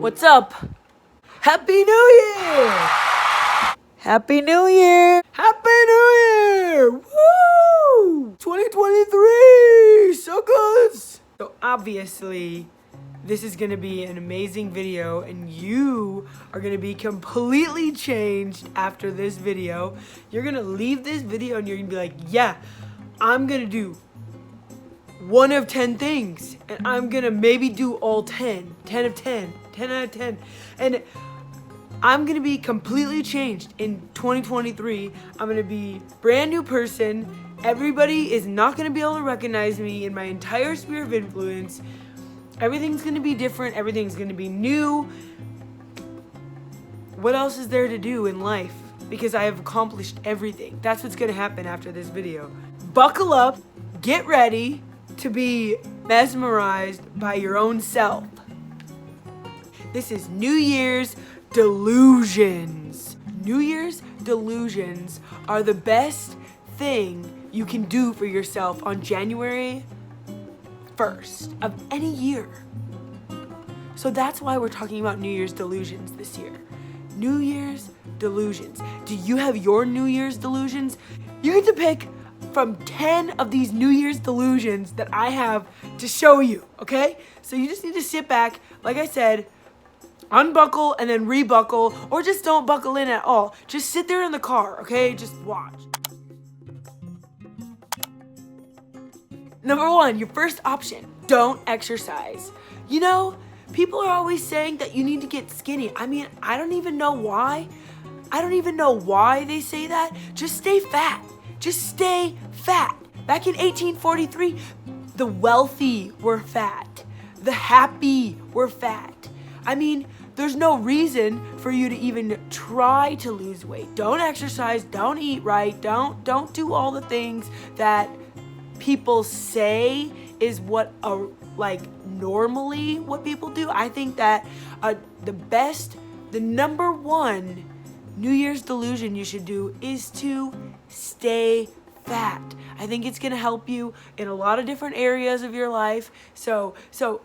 What's up? Happy New Year! Happy New Year! Happy New Year! Woo! 2023! So good! So obviously, this is gonna be an amazing video and you are gonna be completely changed after this video. You're gonna leave this video and you're gonna be like, yeah, I'm gonna do 1 of 10 things and I'm gonna maybe do all 10 of 10 out of 10, and I'm gonna be completely changed in 2023. I'm gonna be a brand new person. Everybody is not gonna be able to recognize me in my entire sphere of influence. Everything's gonna be different, everything's gonna be new. What else is there to do in life? Because I have accomplished everything. That's what's gonna happen after this video. Buckle up, get ready to be mesmerized by your own self. This is New Year's Delusions. New Year's Delusions are the best thing you can do for yourself on January 1st of any year. So that's why we're talking about New Year's Delusions this year. New Year's Delusions. Do you have your New Year's Delusions? You get to pick from 10 of these New Year's Delusions that I have to show you, okay? So you just need to sit back, like I said, unbuckle and then rebuckle, or just don't buckle in at all. Just sit there in the car, okay? Just watch. Number 1, your first option, don't exercise. You know, people are always saying that you need to get skinny. I mean, I don't even know why. I don't even know why they say that. Just stay fat. Just stay fat. Back in 1843, the wealthy were fat. The happy were fat. I mean, there's no reason for you to even try to lose weight. Don't exercise, don't eat right, don't do all the things that people say is what normally what people do. I think that the number 1 New Year's delusion you should do is to stay fat. I think it's gonna help you in a lot of different areas of your life. So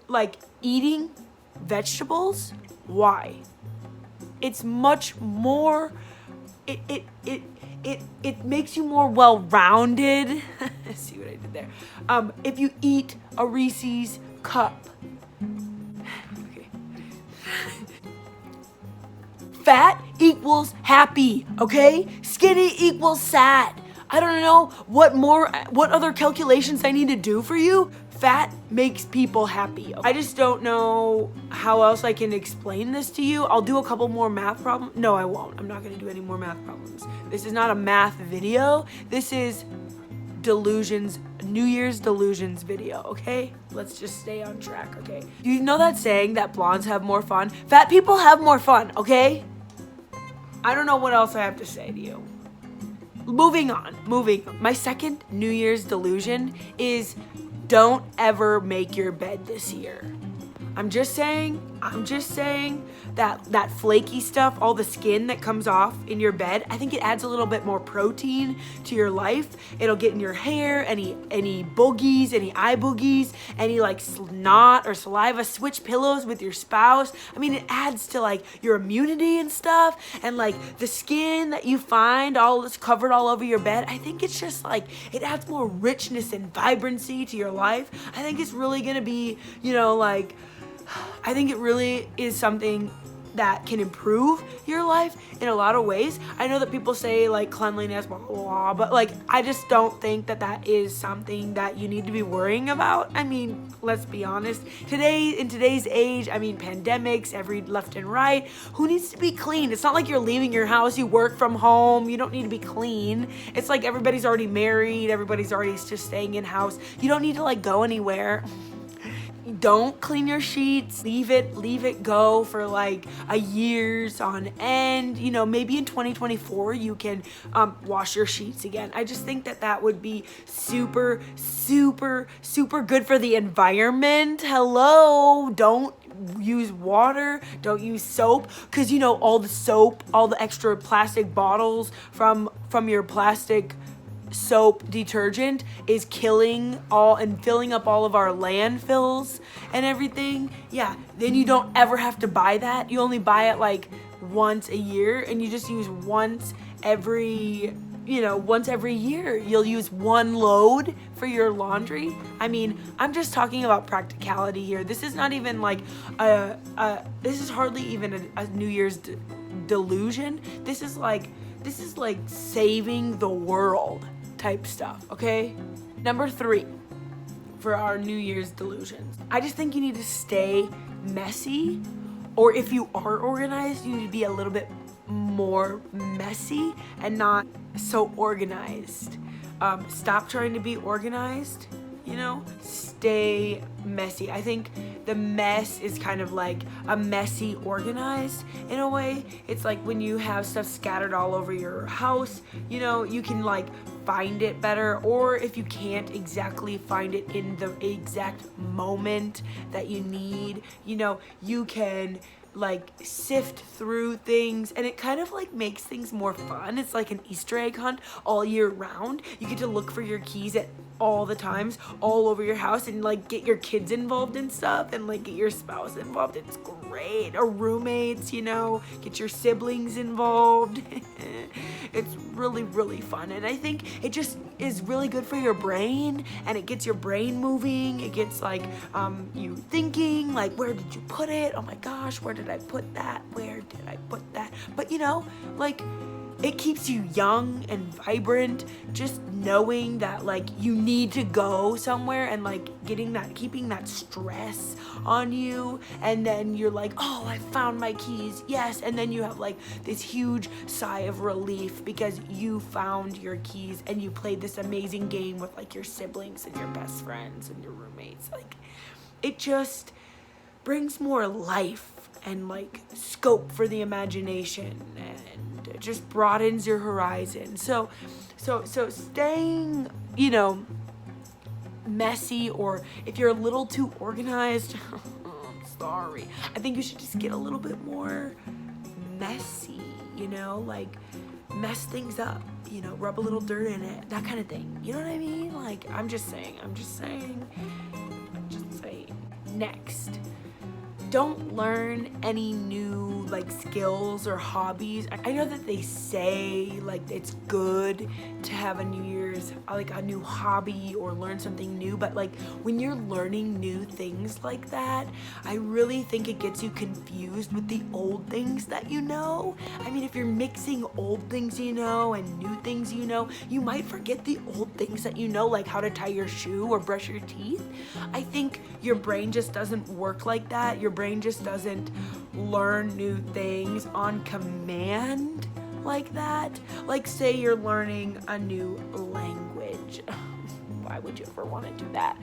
like eating vegetables, why? It's much more, it makes you more well-rounded. See what I did there? If you eat a Reese's cup. Okay. Fat equals happy, okay? Skinny equals sad. I don't know what other calculations I need to do for you. Fat makes people happy. I just don't know how else I can explain this to you. I'll do a couple more math problems. No, I won't. I'm not gonna do any more math problems. This is not a math video. This is delusions, New Year's Delusions video, okay? Let's just stay on track, okay? You know that saying that blondes have more fun? Fat people have more fun, okay? I don't know what else I have to say to you. Moving on. My second New Year's delusion is don't ever make your bed this year. I'm just saying that flaky stuff, all the skin that comes off in your bed, I think it adds a little bit more protein to your life. It'll get in your hair, any boogies, any eye boogies, any like snot or saliva. Switch pillows with your spouse. I mean, it adds to like your immunity and stuff, and like the skin that you find all that's covered all over your bed. I think it's just like, it adds more richness and vibrancy to your life. I think it's really gonna be, I think it really is something that can improve your life in a lot of ways. I know that people say like cleanliness, blah, blah, blah, but like, I just don't think that is something that you need to be worrying about. I mean, let's be honest. In today's age, I mean, pandemics, every left and right, who needs to be clean? It's not like you're leaving your house, you work from home, you don't need to be clean. It's like everybody's already married, everybody's already just staying in house. You don't need to like go anywhere. Don't clean your sheets. Leave it go for like a years on end. You know, maybe in 2024 you can wash your sheets again. I just think that would be super good for the environment. Hello, don't use water, don't use soap, because you know all the soap, all the extra plastic bottles from your plastic soap detergent is killing all and filling up all of our landfills and everything, yeah, then you don't ever have to buy that. You only buy it like once a year, and you just use once every year. You'll use one load for your laundry. I mean, I'm just talking about practicality here. This is not even like this is hardly even a New Year's delusion. This is like saving the world type stuff, okay? Number 3 for our New Year's delusions. I just think you need to stay messy, or if you are organized, you need to be a little bit more messy and not so organized. Stop trying to be organized, stay messy. I think the mess is kind of like a messy organized in a way. It's like when you have stuff scattered all over your house, you can like find it better, or if you can't exactly find it in the exact moment that you need, you can like sift through things, and it kind of like makes things more fun. It's like an Easter egg hunt all year round. You get to look for your keys at all the times all over your house, and like get your kids involved in stuff, and like get your spouse involved. It's great. Or roommates, get your siblings involved. It's really, really fun, and I think it just is really good for your brain, and it gets your brain moving. It gets like you thinking like, where did you put it? Oh my gosh, where did I put that? Where did I put that? But like, it keeps you young and vibrant, just knowing that like you need to go somewhere, and like keeping that stress on you, and then you're like, oh, I found my keys, yes, and then you have like this huge sigh of relief because you found your keys, and you played this amazing game with like your siblings and your best friends and your roommates. Like, it just brings more life and like scope for the imagination, and it just broadens your horizon. So staying, messy, or if you're a little too organized, I'm sorry, I think you should just get a little bit more messy, like mess things up, rub a little dirt in it, that kind of thing. You know what I mean? Like, I'm just saying. Next, don't learn any new like skills or hobbies. I know that they say like it's good to have a New Year's like a new hobby or learn something new, but like when you're learning new things like that, I really think it gets you confused with the old things that you know. I mean, if you're mixing old things and new things you might forget the old things that like how to tie your shoe or brush your teeth. I think your brain just doesn't work like that. Your brain just doesn't learn new things on command like that. Like, say you're learning a new language. Why would you ever want to do that?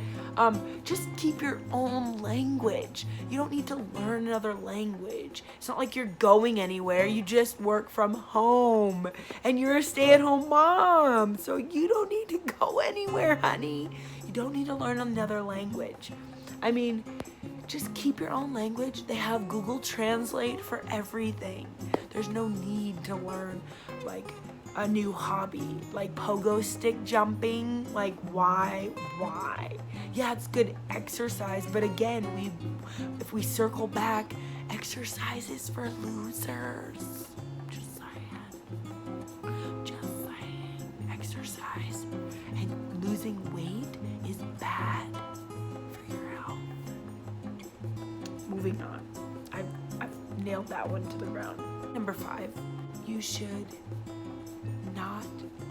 Just keep your own language. You don't need to learn another language. It's not like you're going anywhere. You just work from home, and you're a stay-at-home mom, so you don't need to go anywhere, honey. You don't need to learn another language. I mean, just keep your own language. They have Google Translate for everything. There's no need to learn like a new hobby, like pogo stick jumping. Like, why? Yeah, it's good exercise, but again, if we circle back, exercise is for losers. Just saying. Exercise and losing weight is bad for your health. Moving on. I've nailed that one to the ground. Number 5, you should not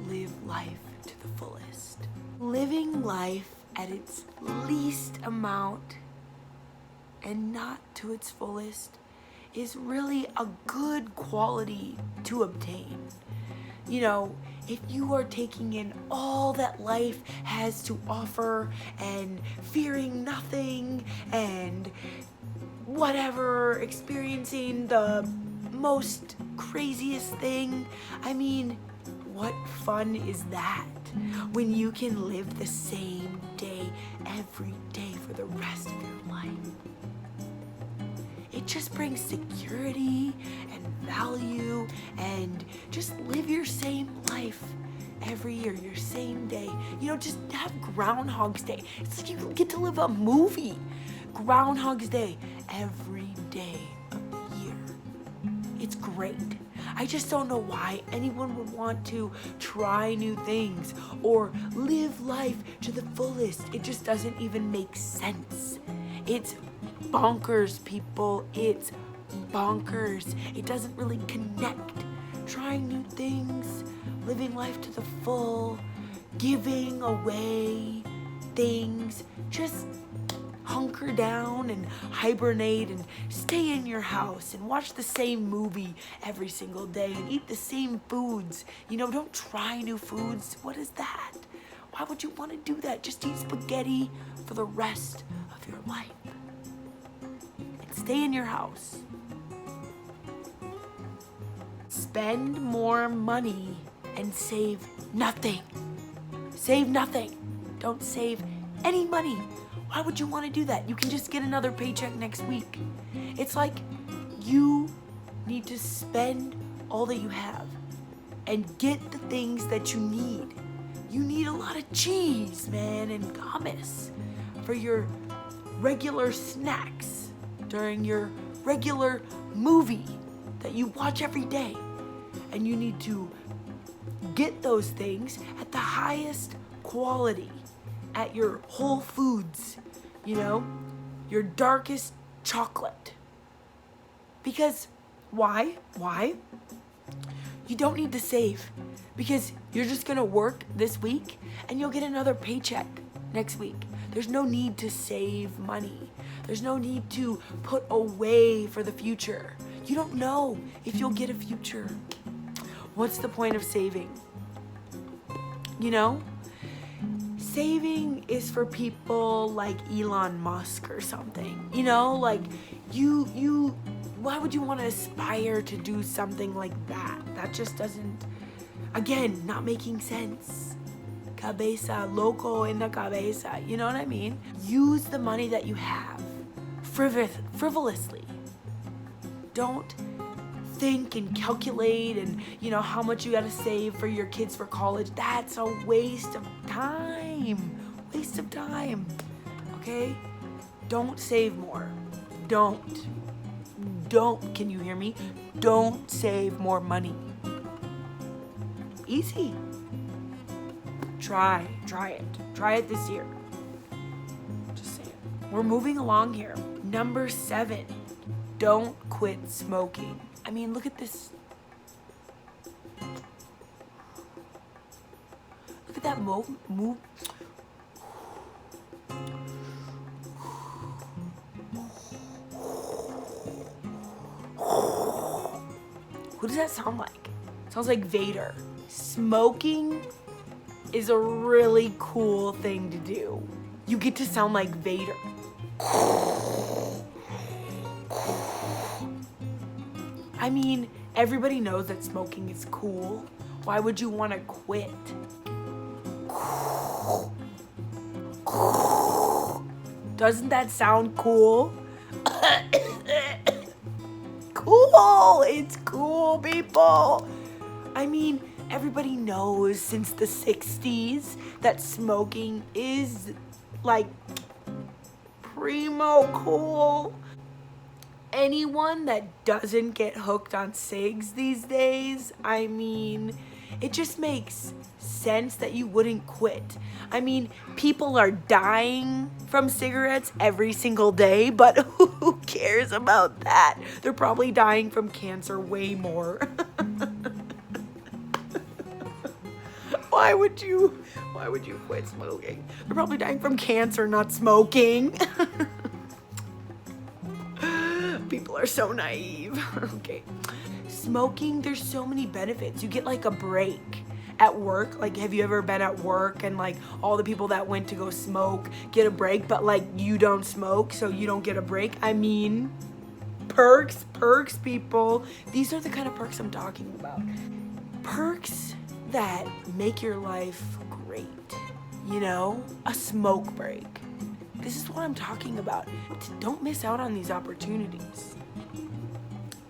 live life to the fullest. Living life at its least amount and not to its fullest is really a good quality to obtain. If you are taking in all that life has to offer and fearing nothing and whatever, experiencing the most craziest thing, I mean, what fun is that when you can live the same day every day for the rest of your life? It just brings security and value, and just live your same life every year, your same day. You know, just have Groundhog's Day. It's like you get to live a movie. Groundhog's Day every day of the year. It's great. I just don't know why anyone would want to try new things or live life to the fullest. It just doesn't even make sense. It's bonkers, people. It's bonkers. It doesn't really connect. Trying new things, living life to the full, giving away things, just hunker down and hibernate and stay in your house and watch the same movie every single day and eat the same foods. You know, don't try new foods. What is that? Why would you want to do that? Just eat spaghetti for the rest of your life and stay in your house. Spend more money and save nothing. Save nothing. Don't save any money. Why would you want to do that? You can just get another paycheck next week. It's like you need to spend all that you have and get the things that you need. You need a lot of cheese, man, and hummus for your regular snacks during your regular movie that you watch every day. And you need to get those things at the highest quality at your Whole Foods, you know, your darkest chocolate. Because why? You don't need to save, because you're just gonna work this week and you'll get another paycheck next week. There's no need to save money. There's no need to put away for the future. You don't know if you'll get a future. What's the point of saving? You know? Saving is for people like Elon Musk or something. You know, like why would you want to aspire to do something like that? That just doesn't, again, not making sense. Cabeza, loco en la cabeza, you know what I mean? Use the money that you have frivolously. Don't think and calculate and, you know, how much you got to save for your kids for college. That's a waste of time. Waste of time. Okay? Don't save more. Don't. Can you hear me? Don't save more money. Easy. Try it. Try it this year. Just saying. We're moving along here. Number 7, don't quit smoking. I mean, look at this. Look at that move. What does that sound like? It sounds like Vader. Smoking is a really cool thing to do. You get to sound like Vader. I mean, everybody knows that smoking is cool. Why would you want to quit? Doesn't that sound cool? Cool! It's cool, people! I mean, everybody knows since the 60s that smoking is like primo cool. Anyone that doesn't get hooked on cigs these days, I mean, it just makes sense that you wouldn't quit. I mean, people are dying from cigarettes every single day, but who cares about that? They're probably dying from cancer way more. Why would you quit smoking? They're probably dying from cancer, not smoking. People are so naive. Okay. Smoking, there's so many benefits. You get like a break at work. Like, have you ever been at work and like all the people that went to go smoke get a break, but like you don't smoke, so you don't get a break? I mean, perks, people. These are the kind of perks I'm talking about. Perks that make your life great. You know, a smoke break. This is what I'm talking about. Don't miss out on these opportunities.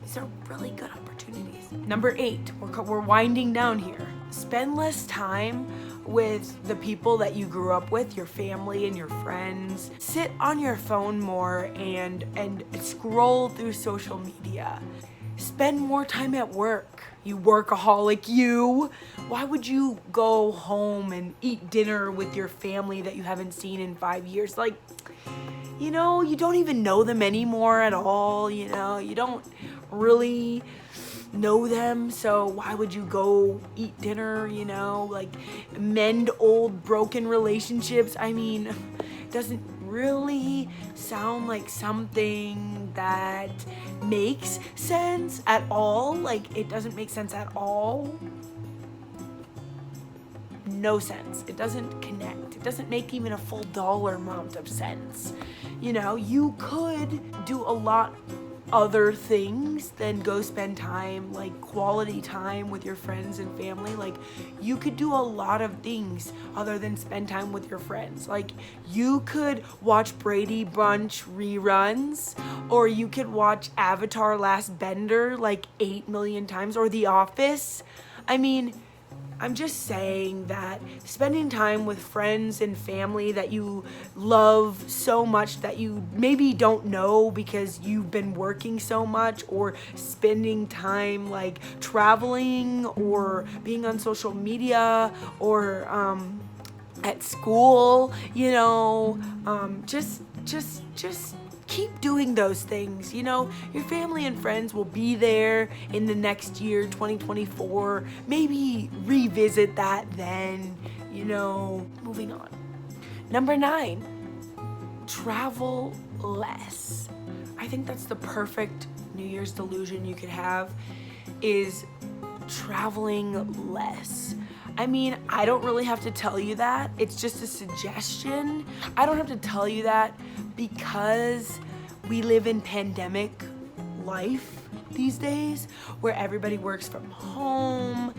These are really good opportunities. Number 8, we're winding down here. spend less time with the people that you grew up with, your family and your friends. Sit on your phone more and scroll through social media. Spend more time at work. You workaholic, you. Why would you go home and eat dinner with your family that you haven't seen in 5 years? Like, you know, you don't even know them anymore at all, you know, you don't really know them, so why would you go eat dinner, you know, like mend old broken relationships? I mean, it doesn't really sound like something that makes sense at all. Like, it doesn't make sense at all. No sense. It doesn't connect. It doesn't make even a full dollar amount of sense. You know, you could do a lot other things than go spend time, like quality time with your friends and family. Like, you could do a lot of things other than spend time with your friends. Like, you could watch Brady Bunch reruns, or you could watch Avatar Last Bender like 8 million times, or The Office. I mean, I'm just saying that spending time with friends and family that you love so much that you maybe don't know because you've been working so much, or spending time like traveling or being on social media or at school, you know, just keep doing those things. You know, your family and friends will be there in the next year, 2024. Maybe revisit that then, you know. Moving on. Number 9, travel less. I think that's the perfect New Year's delusion you could have, is traveling less. I mean, I don't really have to tell you that. It's just a suggestion. I don't have to tell you that because we live in pandemic life these days, where everybody works from home.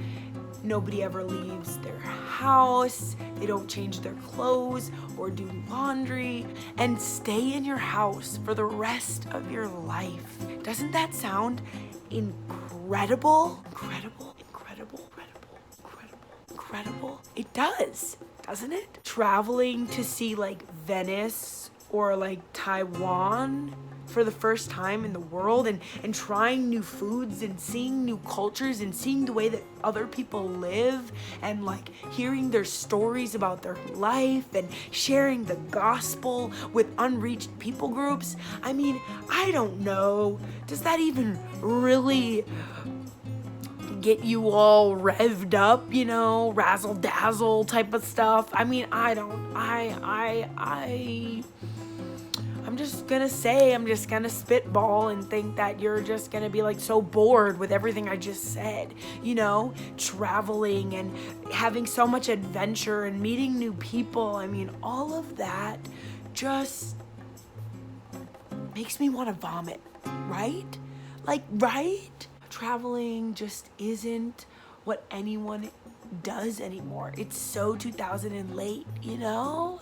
Nobody ever leaves their house. They don't change their clothes or do laundry and stay in your house for the rest of your life. Doesn't that sound incredible? Incredible, incredible, incredible, incredible, incredible. It does, doesn't it? Traveling to see like Venice or like Taiwan for the first time in the world, and trying new foods and seeing new cultures and seeing the way that other people live, and like hearing their stories about their life and sharing the gospel with unreached people groups. I mean, I don't know. Does that even really get you all revved up, you know, razzle dazzle type of stuff? I mean, I'm just gonna spitball and think that you're just gonna be like so bored with everything I just said, you know, traveling and having so much adventure and meeting new people. I mean, all of that just makes me want to vomit, right? Like, right? Traveling just isn't what anyone does anymore. It's so 2000 and late, you know?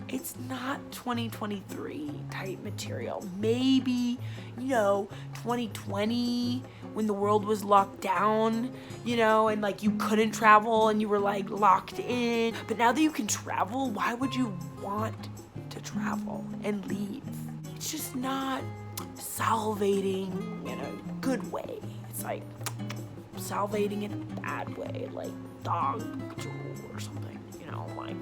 It's not 2023 type material. Maybe, you know, 2020 when the world was locked down, you know, and like you couldn't travel and you were like locked in. But now that you can travel, why would you want to travel and leave? It's just not salivating in a good way. It's like salivating in a bad way, like dog drool or something, you know, like,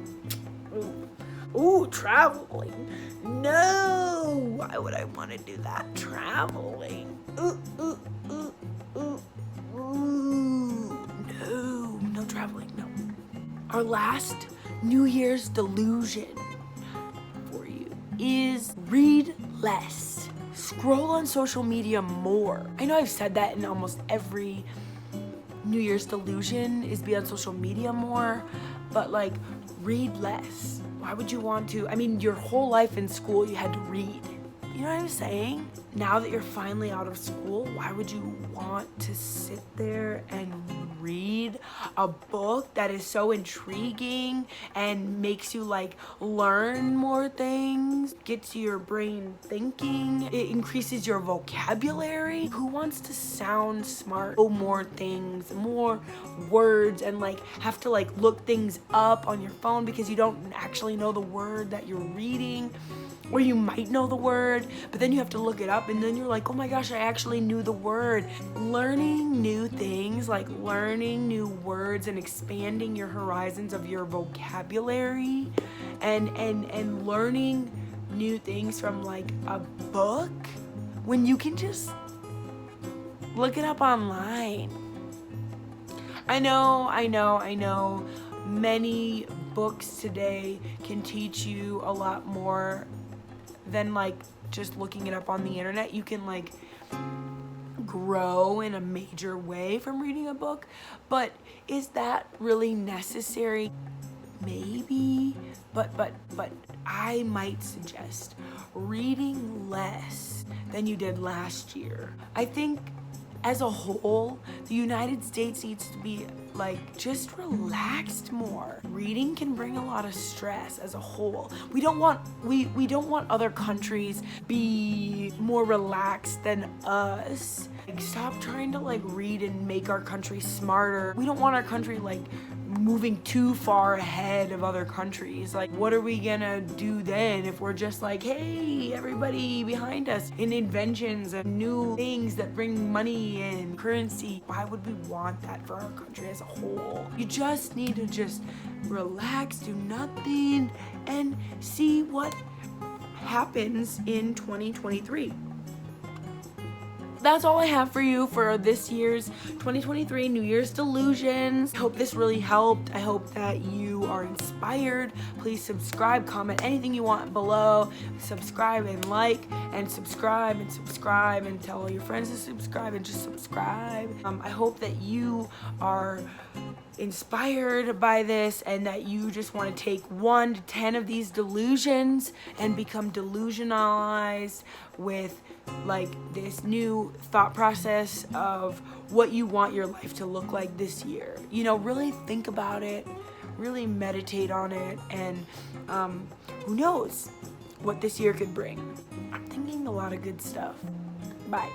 ooh. Ooh, traveling. No, why would I want to do that? Traveling. No traveling, no. Our last New Year's delusion for you is read less. Scroll on social media more. I know I've said that in almost every New Year's delusion, is be on social media more, but like, read less. Why would you want to? I mean, your whole life in school, you had to read. You know what I'm saying? Now that you're finally out of school, why would you want to sit there and read a book that is so intriguing and makes you like learn more things, gets your brain thinking, it increases your vocabulary. Who wants to sound smart, know more things, more words, and like have to like look things up on your phone because you don't actually know the word that you're reading? Or you might know the word, but then you have to look it up and then you're like, oh my gosh, I actually knew the word. Learning new things, like learning new words and expanding your horizons of your vocabulary and learning new things from like a book when you can just look it up online. I know. Many books today can teach you a lot more than like just looking it up on the internet. You can like grow in a major way from reading a book, but is that really necessary? Maybe, but I might suggest reading less than you did last year. I think as a whole, the United States needs to be like just relaxed more. Reading can bring a lot of stress as a whole. We don't want other countries be more relaxed than us. Like, stop trying to like read and make our country smarter. We don't want our country like moving too far ahead of other countries. Like, what are we gonna do then if we're just like, hey, everybody behind us in inventions and new things that bring money and currency? Why would we want that for our country as a whole? You just need to just relax, do nothing, and see what happens in 2023. That's all I have for you for this year's 2023 New Year's Delusions. I hope this really helped. I hope that you are inspired. Please subscribe, comment anything you want below. Subscribe and like, and subscribe and tell all your friends to subscribe and just subscribe. I hope that you are inspired by this and that you just want to take 1 to 10 of these delusions and become delusionalized with like this new thought process of what you want your life to look like this year. You know, really think about it, really meditate on it, and who knows what this year could bring. I'm thinking a lot of good stuff. Bye.